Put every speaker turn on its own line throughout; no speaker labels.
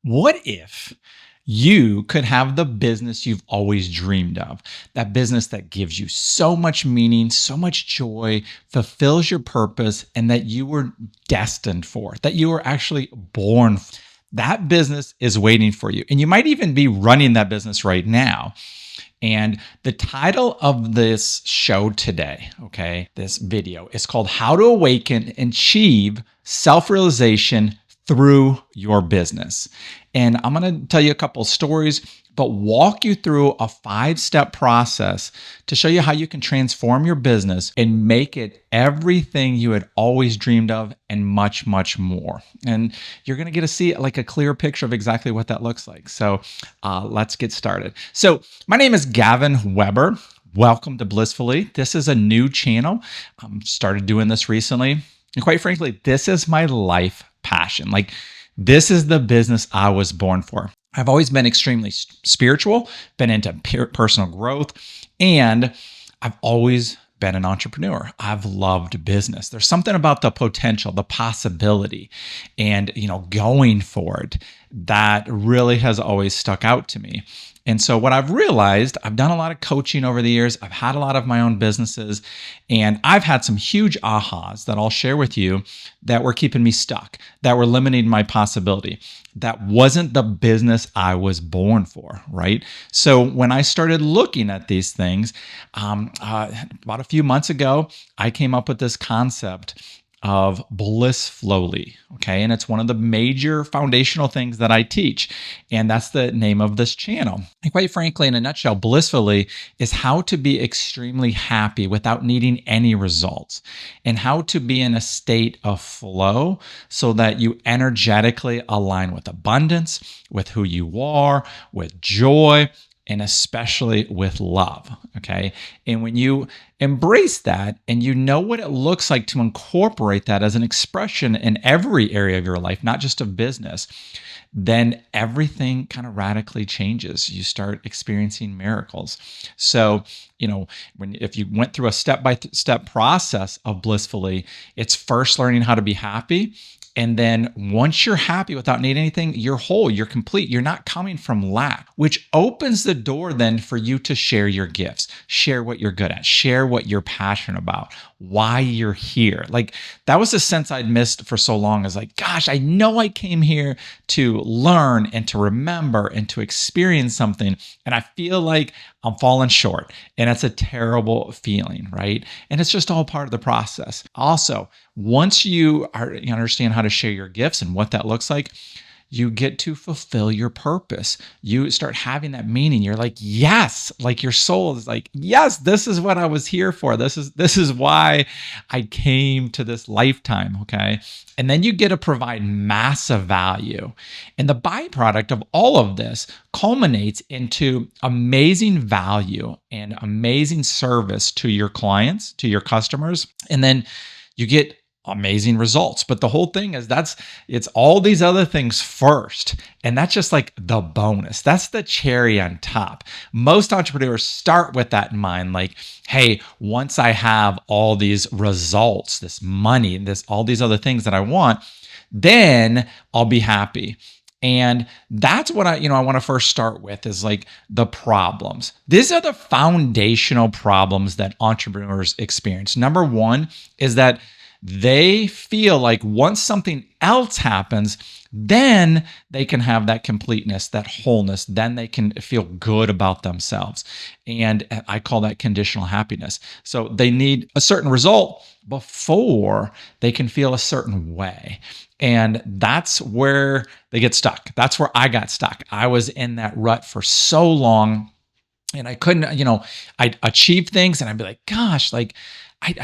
What if you could have the business you've always dreamed of? That business that gives you so much meaning, so much joy, fulfills your purpose, and that you were destined for, that you were actually born for. That business is waiting for you. And you might even be running that business right now. And the title of this show today, this video is called How to Awaken and Achieve Self-Realization Through Your Business. And I'm going to tell you a couple stories, but walk you through a 5-step process to show you how you can transform your business and make it everything you had always dreamed of and much, much more. And you're going to get to see like a clear picture of exactly what that looks like. So let's get started. So my name is Gavin Weber. Welcome to Blissfully. This is a new channel. Started doing this recently. And quite frankly, this is my life passion. Like, this is the business I was born for. I've always been extremely spiritual, been into personal growth, and I've always been an entrepreneur. I've loved business. There's something about the potential, the possibility, and going for it that really has always stuck out to me. And so what I've realized, I've done a lot of coaching over the years. I've had a lot of my own businesses, and I've had some huge ahas that I'll share with you that were keeping me stuck, that were limiting my possibility. That wasn't the business I was born for, right? So when I started looking at these things, about a few months ago, I came up with this concept of blissfully, okay? And it's one of the major foundational things that I teach, and that's the name of this channel. And quite frankly, in a nutshell, blissfully is how to be extremely happy without needing any results, and how to be in a state of flow so that you energetically align with abundance, with who you are, with joy, and especially with love, okay? And when you embrace that and you know what it looks like to incorporate that as an expression in every area of your life, not just of business, then everything kind of radically changes. You start experiencing miracles. So, if you went through a step-by-step process of blissfully, it's first learning how to be happy. And then once you're happy without needing anything, you're whole, you're complete. You're not coming from lack, which opens the door then for you to share your gifts, share what you're good at, share what you're passionate about, why you're here. Like, that was a sense I'd missed for so long. Is like, gosh, I know I came here to learn and to remember and to experience something. And I feel like I'm falling short. And it's a terrible feeling, right? And it's just all part of the process. Also, once you understand how to share your gifts and what that looks like, you get to fulfill your purpose. You start having that meaning. You're like, yes, like your soul is like, yes, this is what I was here for. This is why I came to this lifetime, okay? And then you get to provide massive value. And the byproduct of all of this culminates into amazing value and amazing service to your clients, to your customers. And then you get amazing results. But the whole thing is it's all these other things first. And that's just like the bonus. That's the cherry on top. Most entrepreneurs start with that in mind. Like, hey, once I have all these results, this money, all these other things that I want, then I'll be happy. And that's what I want to first start with is like the problems. These are the foundational problems that entrepreneurs experience. Number one is that they feel like once something else happens, then they can have that completeness, that wholeness. Then they can feel good about themselves. And I call that conditional happiness. So they need a certain result before they can feel a certain way. And that's where they get stuck. That's where I got stuck. I was in that rut for so long, and I couldn't, I'd achieve things and I'd be like, gosh, like, I'm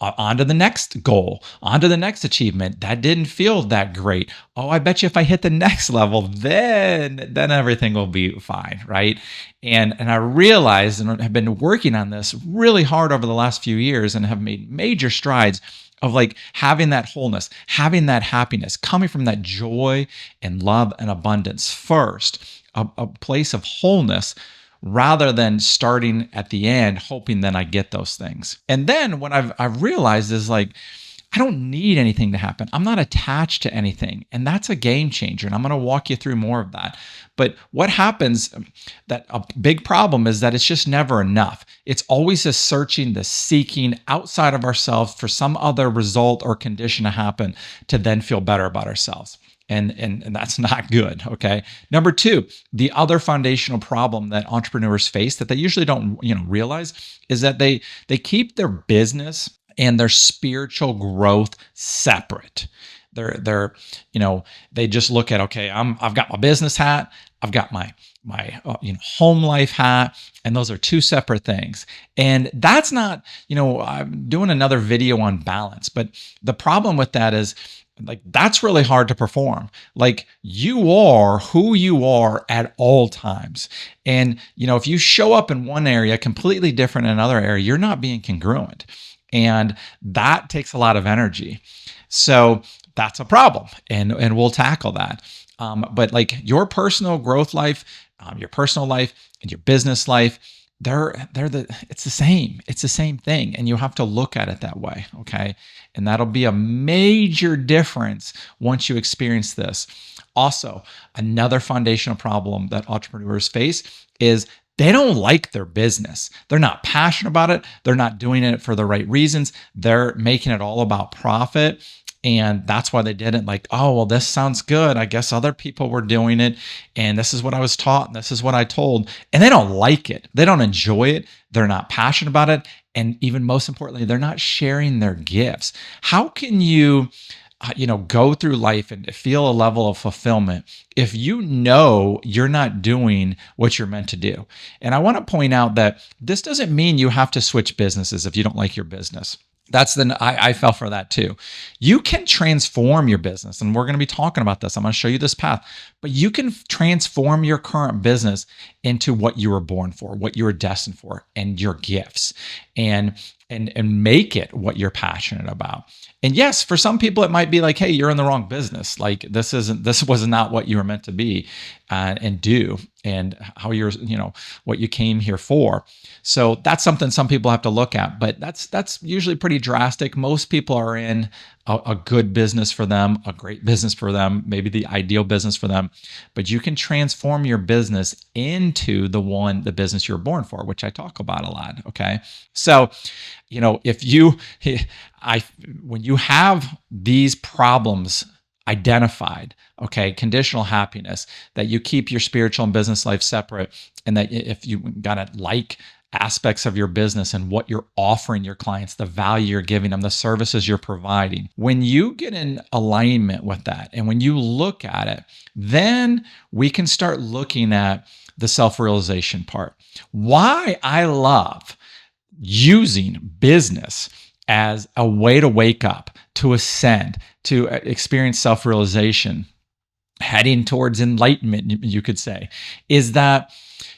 on to the next goal, on to the next achievement. That didn't feel that great. Oh, I bet you if I hit the next level, then everything will be fine, right? And I realized and have been working on this really hard over the last few years and have made major strides of like having that wholeness, having that happiness, coming from that joy and love and abundance first, a place of wholeness, rather than starting at the end, hoping then I get those things. And then what I've realized is like, I don't need anything to happen. I'm not attached to anything. And that's a game changer. And I'm going to walk you through more of that. But what happens, that a big problem is that it's just never enough. It's always a searching, the seeking outside of ourselves for some other result or condition to happen to then feel better about ourselves. And that's not good. Okay. Number two, the other foundational problem that entrepreneurs face that they usually don't realize is that they keep their business and their spiritual growth separate. They're they just look at, okay, I've got my business hat, I've got my home life hat, and those are two separate things. And that's not, I'm doing another video on balance, but the problem with that is, like, that's really hard to perform. Like, you are who you are at all times. And, if you show up in one area completely different in another area, you're not being congruent. And that takes a lot of energy. So that's a problem. And we'll tackle that. But like your personal growth life, your personal life, and your business life, it's the same. It's the same thing. And you have to look at it that way. Okay. And that'll be a major difference once you experience this. Also, another foundational problem that entrepreneurs face is they don't like their business. They're not passionate about it. They're not doing it for the right reasons. They're making it all about profit. And that's why they didn't like, oh, well, this sounds good. I guess other people were doing it. And this is what I was taught. And this is what I told. And they don't like it. They don't enjoy it. They're not passionate about it. And even most importantly, they're not sharing their gifts. How can you, go through life and feel a level of fulfillment if you're not doing what you're meant to do? And I want to point out that this doesn't mean you have to switch businesses if you don't like your business. I fell for that too. You can transform your business, and we're going to be talking about this. I'm going to show you this path, but you can transform your current business into what you were born for, what you were destined for, and your gifts, and make it what you're passionate about. And yes, for some people, it might be like, hey, you're in the wrong business. Like this was not what you were meant to be and do, and how what you came here for. So that's something some people have to look at, but that's usually pretty drastic. Most people are in a good business for them, a great business for them, maybe the ideal business for them, but you can transform your business into the business you're born for, which I talk about a lot. Okay. So, when you have these problems identified, okay, conditional happiness, that you keep your spiritual and business life separate, and that if you gotta like aspects of your business and what you're offering your clients, the value you're giving them, the services you're providing, when you get in alignment with that and when you look at it, then we can start looking at the self-realization part. Why I love using business as a way to wake up, to ascend, to experience self-realization, heading towards enlightenment, you could say, is that,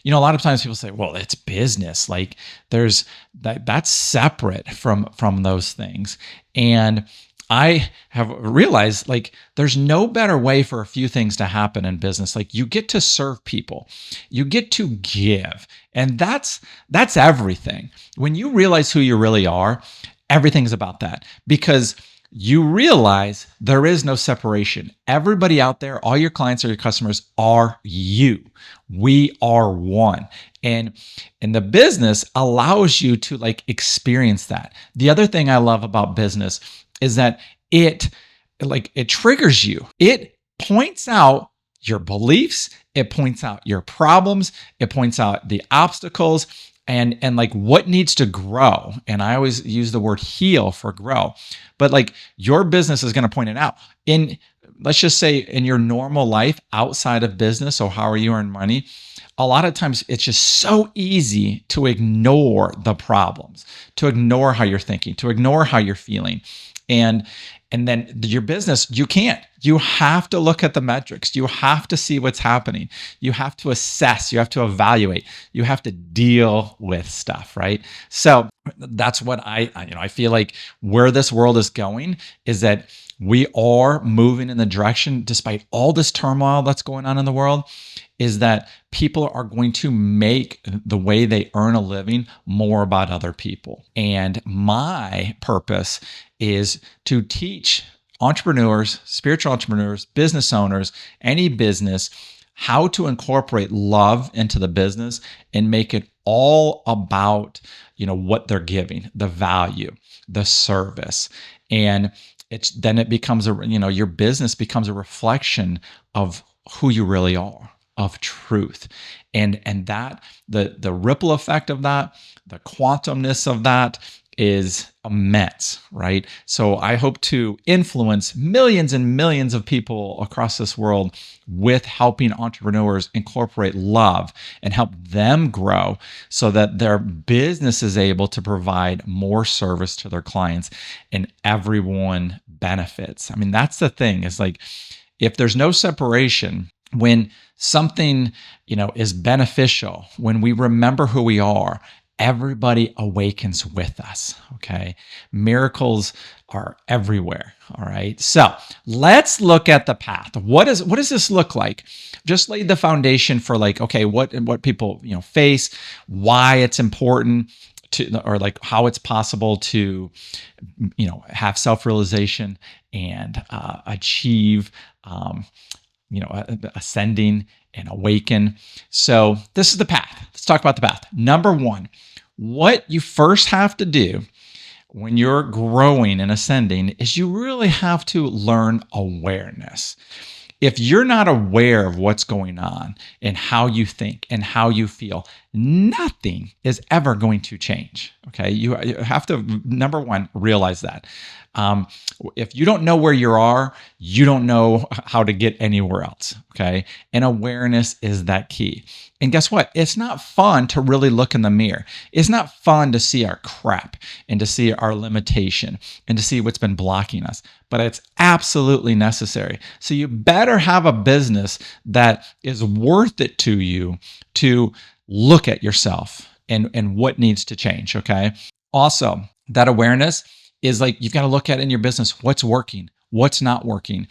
a lot of times people say, well, it's business. Like there's that's separate from those things. And I have realized, like, there's no better way for a few things to happen in business. Like, you get to serve people, you get to give, and that's everything. When you realize who you really are, everything's about that, because you realize there is no separation. Everybody out there, all your clients or your customers are you. We are one. And the business allows you to experience that. The other thing I love about business is that it triggers you. It points out your beliefs, it points out your problems, it points out the obstacles, and what needs to grow. And I always use the word heal for grow. But your business is going to point it out. Let's just say in your normal life outside of business, or how you earn money, a lot of times it's just so easy to ignore the problems, to ignore how you're thinking, to ignore how you're feeling. And then your business, you can't. You have to look at the metrics. You have to see what's happening. You have to assess. You have to evaluate. You have to deal with stuff, right? So that's what I feel like where this world is going is that we are moving in the direction, despite all this turmoil that's going on in the world, is that people are going to make the way they earn a living more about other people. And my purpose is to teach entrepreneurs, spiritual entrepreneurs, business owners, any business, how to incorporate love into the business and make it all about, what they're giving, the value, the service. And then it becomes your business becomes a reflection of who you really are, of truth. And that the ripple effect of that, the quantumness of that is immense, right? So I hope to influence millions and millions of people across this world with helping entrepreneurs incorporate love and help them grow so that their business is able to provide more service to their clients and everyone benefits. I mean, that's the thing, is like, if there's no separation, when something, is beneficial, when we remember who we are, everybody awakens with us. Okay. Miracles are everywhere. All right. So let's look at the path. What does this look like? Just laid the foundation for what people, face, why it's important to, or like how it's possible to, have self-realization and achieve, ascending and awaken. So this is the path. Let's talk about the path. Number one, what you first have to do when you're growing and ascending is you really have to learn awareness. If you're not aware of what's going on and how you think and how you feel, nothing is ever going to change. Okay. You have to, number one, realize that. If you don't know where you are, you don't know how to get anywhere else. Okay. And awareness is that key. And guess what? It's not fun to really look in the mirror. It's not fun to see our crap and to see our limitation and to see what's been blocking us, but it's absolutely necessary. So you better have a business that is worth it to you to look at yourself and what needs to change. Okay. Also, that awareness is like, you've got to look at in your business, what's working, what's not working.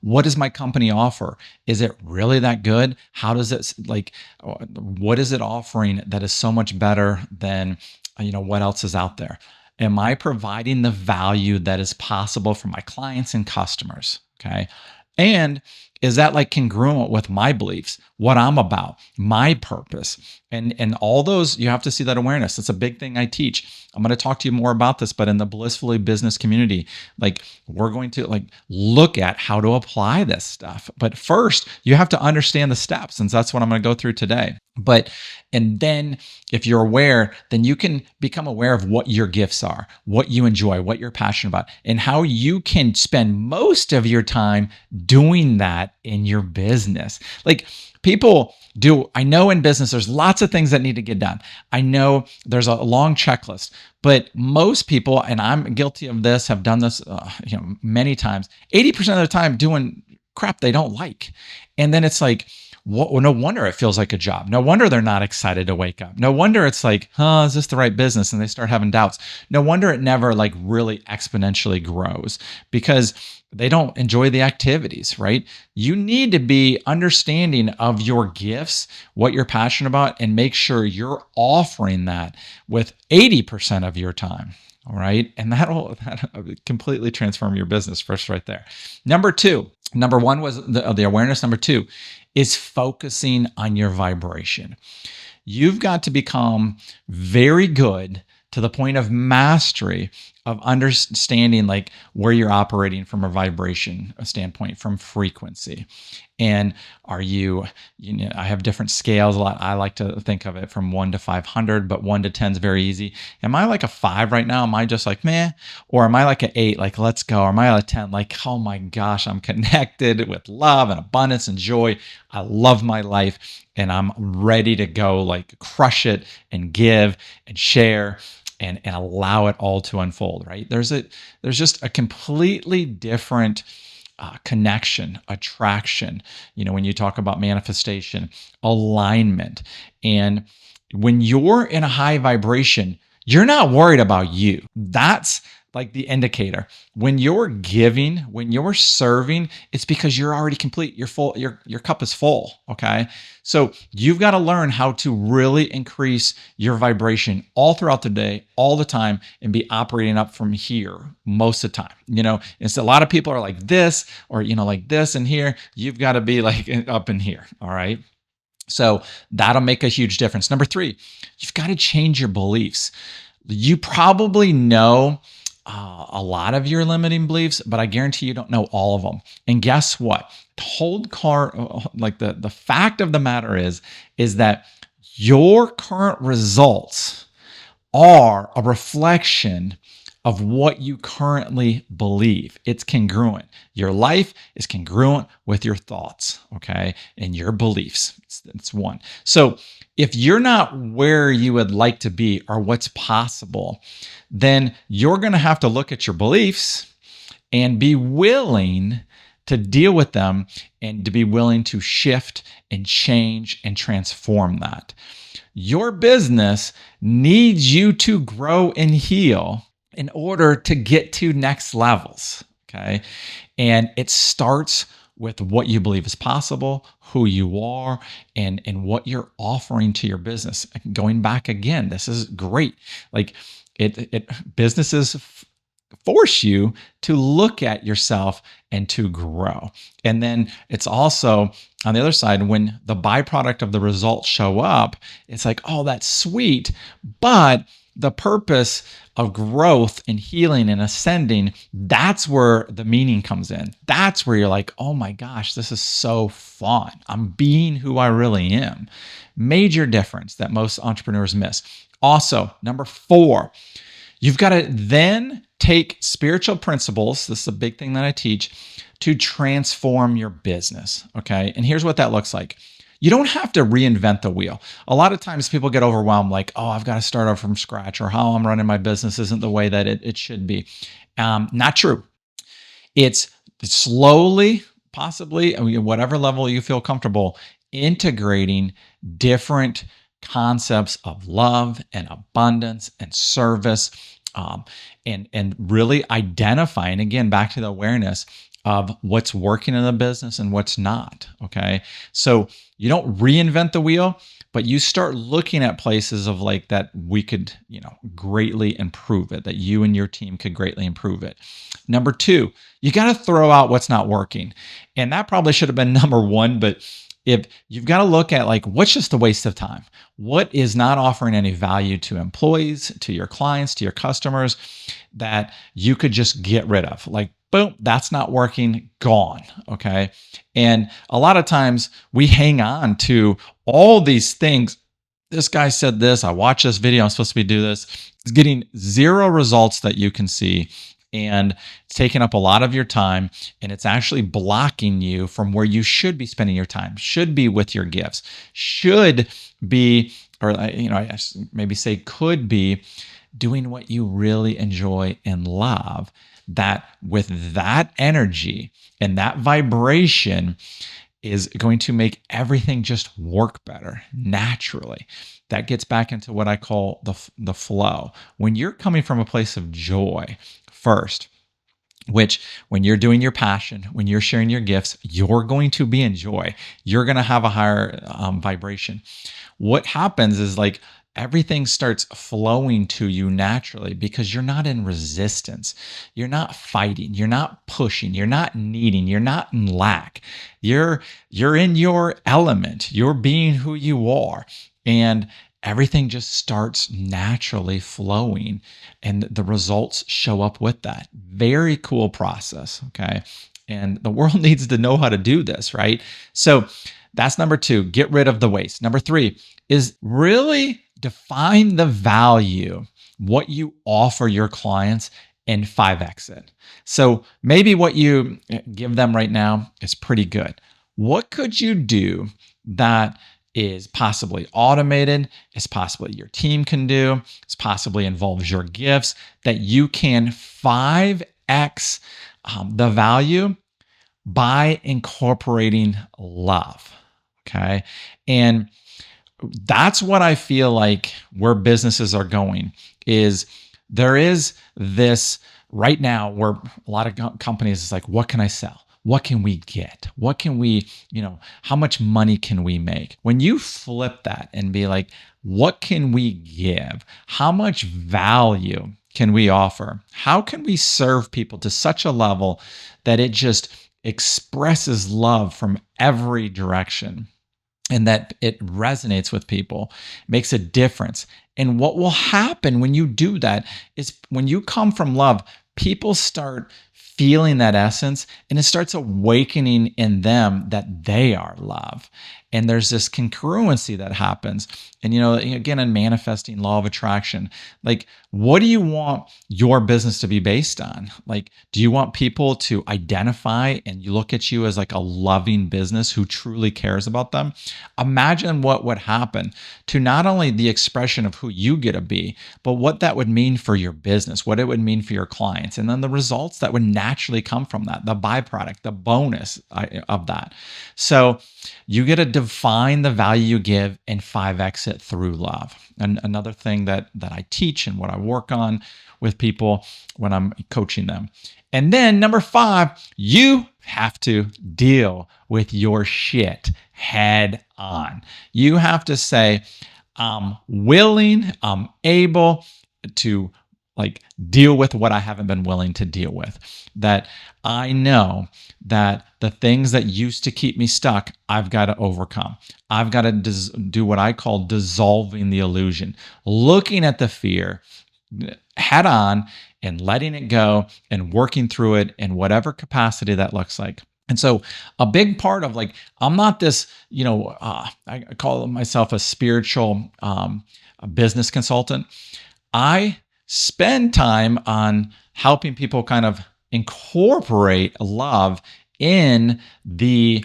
What does my company offer? Is it really that good? How does it what is it offering that is so much better than, what else is out there? Am I providing the value that is possible for my clients and customers? Okay. And is that congruent with my beliefs, what I'm about, my purpose? And all those, you have to see that awareness. That's a big thing I teach. I'm going to talk to you more about this, but in the Blissfully Business community, we're going to look at how to apply this stuff. But first, you have to understand the steps, and that's what I'm going to go through today. And then if you're aware, then you can become aware of what your gifts are, what you enjoy, what you're passionate about, and how you can spend most of your time doing that in your business. People do, I know in business, there's lots of things that need to get done. I know there's a long checklist, but most people, and I'm guilty of this, have done this, many times, 80% of the time doing crap they don't like. And then it's no wonder it feels like a job. No wonder they're not excited to wake up. No wonder it's is this the right business? And they start having doubts. No wonder it never really exponentially grows, because they don't enjoy the activities, right? You need to be understanding of your gifts, what you're passionate about, and make sure you're offering that with 80% of your time. All right. And that'll completely transform your business first right there. Number one was the awareness. Number two is focusing on your vibration. You've got to become very good to the point of mastery of understanding where you're operating from a vibration standpoint, from frequency. And are you, I have different scales a lot. I like to think of it from 1 to 500, but 1 to 10 is very easy. Am I a 5 right now? Am I just meh? Or am I an 8, let's go? Or am I a 10, oh my gosh, I'm connected with love and abundance and joy. I love my life and I'm ready to go crush it and give and share and allow it all to unfold, right? There's just a completely different connection, attraction, when you talk about manifestation, alignment. And when you're in a high vibration, you're not worried about you. That's like the indicator. When you're giving, when you're serving, it's because you're already complete. You're full, your cup is full. Okay. So you've got to learn how to really increase your vibration all throughout the day, all the time, and be operating up from here most of the time. And so a lot of people are like this, or like this and here. You've got to be like up in here. All right. So that'll make a huge difference. Number 3, you've got to change your beliefs. You probably know a lot of your limiting beliefs, but I guarantee you don't know all of them. And guess what? The fact of the matter is that your current results are a reflection of what you currently believe. It's congruent. Your life is congruent with your thoughts, okay, and your beliefs. It's one. So if you're not where you would like to be or what's possible, then you're going to have to look at your beliefs and be willing to deal with them and to be willing to shift and change and transform that. Your business needs you to grow and heal in order to get to next levels, okay? And it starts with what you believe is possible, who you are, and what you're offering to your business. Going back again, this is great. Like businesses force you to look at yourself and to grow. And then it's also on the other side, when the byproduct of the results show up, it's like, oh, that's sweet, but the purpose of growth and healing and ascending, that's where the meaning comes in. That's where you're like, oh my gosh, this is so fun. I'm being who I really am. Major difference that most entrepreneurs miss. Also, number 4, you've got to then take spiritual principles. This is a big thing that I teach to transform your business. Okay. And here's what that looks like. You don't have to reinvent the wheel. A lot of times people get overwhelmed like, oh, I've got to start over from scratch, or how I'm running my business isn't the way that it should be. Not true. It's slowly, possibly, whatever level you feel comfortable, integrating different concepts of love and abundance and service, and really identifying, again, back to the awareness of what's working in the business and what's not, okay? So you don't reinvent the wheel, but you start looking at places of like that we could, greatly improve it, that you and your team could greatly improve it. Number 2, you got to throw out what's not working. And that probably should have been number 1, but if you've got to look at like, what's just a waste of time? What is not offering any value to employees, to your clients, to your customers that you could just get rid of? Like, boom, that's not working, gone, okay? And a lot of times we hang on to all these things. This guy said this, I watched this video, I'm supposed to be doing this. It's getting 0 results that you can see. And it's taking up a lot of your time, and it's actually blocking you from where you should be spending your time, should be with your gifts, should be, or I maybe say could be doing what you really enjoy and love. That with that energy and that vibration is going to make everything just work better naturally. That gets back into what I call the flow. When you're coming from a place of joy first, which when you're doing your passion, when you're sharing your gifts, you're going to be in joy. You're going to have a higher vibration. What happens is like everything starts flowing to you naturally because you're not in resistance. You're not fighting. You're not pushing. You're not needing. You're not in lack. You're in your element. You're being who you are. And everything just starts naturally flowing, and the results show up with that. Very cool process, okay? And the world needs to know how to do this, right? So that's number 2, get rid of the waste. Number 3 is really define the value, what you offer your clients, and 5x it. So maybe what you give them right now is pretty good. What could you do that is possibly automated, is possibly your team can do, it's possibly involves your gifts, that you can 5x the value by incorporating love. Okay. And that's what I feel like where businesses are going is there is this right now where a lot of companies is like, what can I sell? What can we get? What can we, how much money can we make? When you flip that and be like, what can we give? How much value can we offer? How can we serve people to such a level that it just expresses love from every direction? And that it resonates with people, makes a difference. And what will happen when you do that is when you come from love, people start feeling that essence and it starts awakening in them that they are love. And there's this congruency that happens. And, again, in manifesting law of attraction, like, what do you want your business to be based on? Like, do you want people to identify and you look at you as like a loving business who truly cares about them? Imagine what would happen to not only the expression of who you get to be, but what that would mean for your business, what it would mean for your clients, and then the results that would naturally come from that, the byproduct, the bonus of that. So you get to define the value you give and 5x it through love. And another thing that I teach and what I work on with people when I'm coaching them. And then number 5, you have to deal with your shit head on. You have to say, I'm willing, I'm able to deal with what I haven't been willing to deal with. That I know that the things that used to keep me stuck, I've got to overcome. I've got to do what I call dissolving the illusion, looking at the fear head on and letting it go and working through it in whatever capacity that looks like. And so a big part of I'm not this, I call myself a spiritual a business consultant. I spend time on helping people kind of incorporate love in the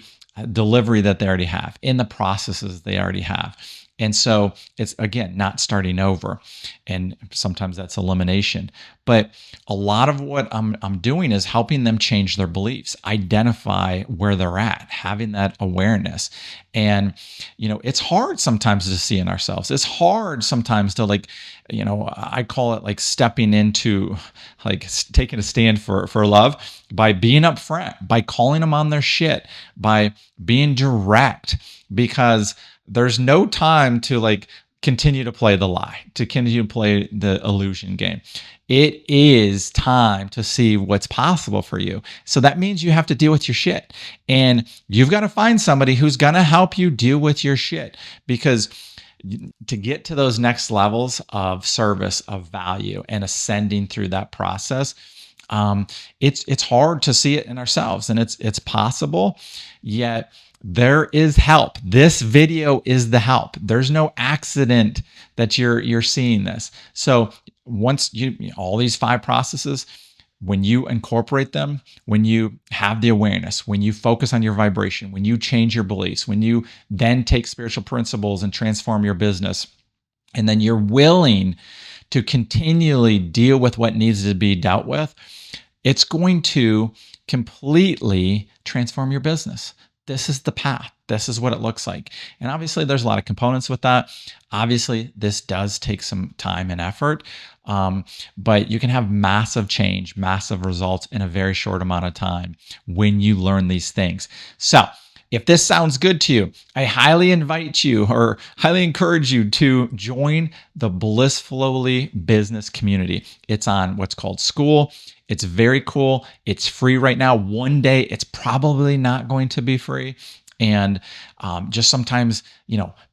delivery that they already have, in the processes they already have. And so it's, again, not starting over. And sometimes that's elimination. But a lot of what I'm doing is helping them change their beliefs, identify where they're at, having that awareness. And, it's hard sometimes to see in ourselves. It's hard sometimes to I call it stepping into, taking a stand for love by being upfront, by calling them on their shit, by being direct, because there's no time to continue to play the lie, to continue to play the illusion game. It is time to see what's possible for you. So that means you have to deal with your shit. And you've got to find somebody who's going to help you deal with your shit, because to get to those next levels of service, of value, and ascending through that process, it's hard to see it in ourselves, and it's possible, yet there is help. This video is the help. There's no accident that you're seeing this. So once all these 5 processes, when you incorporate them, when you have the awareness, when you focus on your vibration, when you change your beliefs, when you then take spiritual principles and transform your business, and then you're willing to continually deal with what needs to be dealt with, it's going to completely transform your business. This is the path. This is what it looks like. And obviously, there's a lot of components with that. Obviously, this does take some time and effort, but you can have massive change, massive results in a very short amount of time when you learn these things. So if this sounds good to you, I highly invite you or highly encourage you to join the Blissfully Business community. It's on what's called School. It's very cool. It's free right now. One day, it's probably not going to be free. And just sometimes,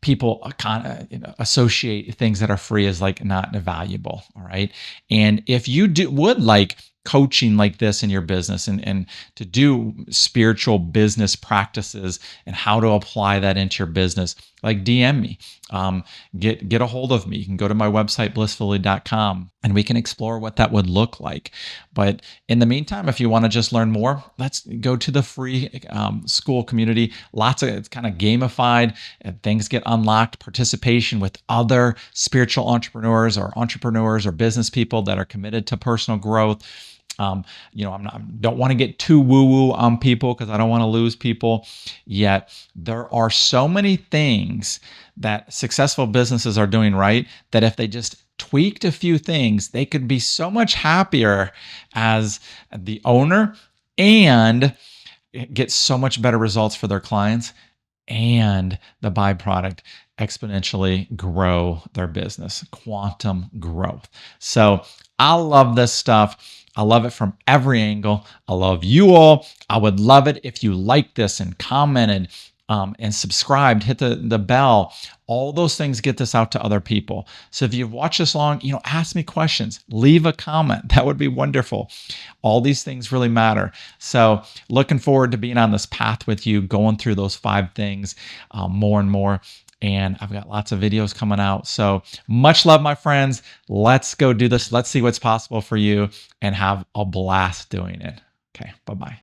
people kind of associate things that are free as not valuable. All right. And if you would like coaching like this in your business and to do spiritual business practices and how to apply that into your business, DM me, get a hold of me. You can go to my website, blissfully.com, and we can explore what that would look like. But in the meantime, if you want to just learn more, let's go to the free school community. It's kind of gamified, and things get unlocked, participation with other spiritual entrepreneurs or business people that are committed to personal growth. Don't want to get too woo-woo on people because I don't want to lose people. Yet there are so many things that successful businesses are doing right that if they just tweaked a few things, they could be so much happier as the owner and get so much better results for their clients, and the byproduct exponentially grow their business, quantum growth. So I love this stuff. I love it from every angle. I love you all. I would love it if you liked this and commented and subscribed, hit the bell. All those things get this out to other people. So if you've watched this long, ask me questions, leave a comment. That would be wonderful. All these things really matter. So looking forward to being on this path with you, going through those 5 things more and more. And I've got lots of videos coming out. So much love, my friends. Let's go do this. Let's see what's possible for you and have a blast doing it. Okay, bye-bye.